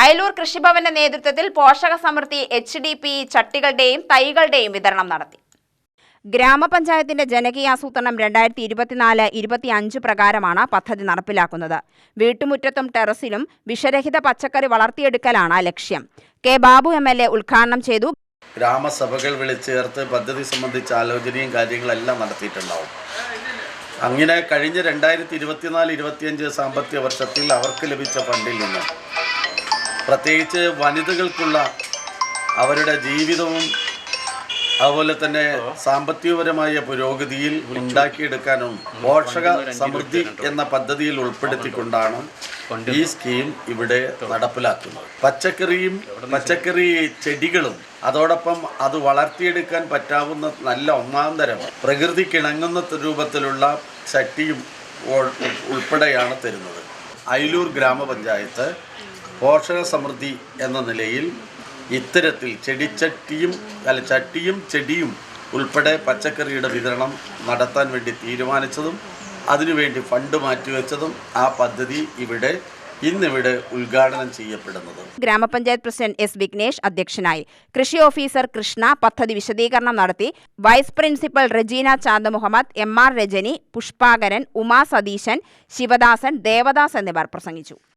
അയലൂർ കൃഷിഭവന്റെ നേതൃത്വത്തിൽ പോഷക സമൃദ്ധി HDP ചട്ടികളുടെയും തൈകളുടെയും വിതരണം നടത്തി. ഗ്രാമപഞ്ചായത്തിന്റെ ജനകീയാസൂത്രണം 2024-25 പ്രകാരമാണ് പദ്ധതി നടപ്പിലാക്കുന്നത്. വീട്ടുമുറ്റത്തും ടെറസിലും വിഷരഹിത പച്ചക്കറി വളർത്തിയെടുക്കലാണ് ലക്ഷ്യം. കെ ബാബു MLA ഉദ്ഘാടനം ചെയ്തു. ഗ്രാമസഭകൾ വിളിച്ചു ചേർത്ത് പദ്ധതി സംബന്ധിച്ച ആലോചനയും കാര്യങ്ങളെല്ലാം നടത്തിയിട്ടുണ്ടാവും. അങ്ങനെ കഴിഞ്ഞ 2024-25 സാമ്പത്തിക വർഷത്തിൽ അവർക്ക് ലഭിച്ച ഫണ്ടിൽ നിന്ന് പ്രത്യേകിച്ച് വനിതകൾക്കുള്ള അവരുടെ ജീവിതവും അതുപോലെ തന്നെ സാമ്പത്തികപരമായ പുരോഗതിയിൽ ഉണ്ടാക്കിയെടുക്കാനും പോഷക സമൃദ്ധി എന്ന പദ്ധതിയിൽ ഉൾപ്പെടുത്തിക്കൊണ്ടാണ് ഈ സ്കീം ഇവിടെ നടപ്പിലാക്കുന്നത്. പച്ചക്കറി ചെടികളും അതോടൊപ്പം അത് വളർത്തിയെടുക്കാൻ പറ്റാവുന്ന നല്ല ഒന്നാം തരം പ്രകൃതിക്കിണങ്ങുന്ന രൂപത്തിലുള്ള ചട്ടിയും ഉൾപ്പെടെയാണ് തരുന്നത്. അയലൂർ ഗ്രാമപഞ്ചായത്ത് പോഷക സമൃദ്ധി എന്ന നിലയിൽ ഇത്തരത്തിൽ ചട്ടിയും ചെടിയും ഉൾപ്പെടെ പച്ചക്കറിയുടെ വിതരണം നടത്താൻ വേണ്ടി തീരുമാനിച്ചതും അതിനുവേണ്ടി ഫണ്ട് മാറ്റിവെച്ചതും ആ പദ്ധതി ഇന്നിവിടെ ഉദ്ഘാടനം ചെയ്യപ്പെടുന്നത്. ഗ്രാമപഞ്ചായത്ത് പ്രസിഡന്റ് S. വിഘ്നേഷ് അധ്യക്ഷനായി. കൃഷി ഓഫീസർ കൃഷ്ണ പദ്ധതി വിശദീകരണം നടത്തി. Vice principal Regina Chanda Muhammad, MR Rajani, Pushpakaran, Uma Satheesan, Sivadasan, Devadas എന്നിവർ പ്രസംഗിച്ചു.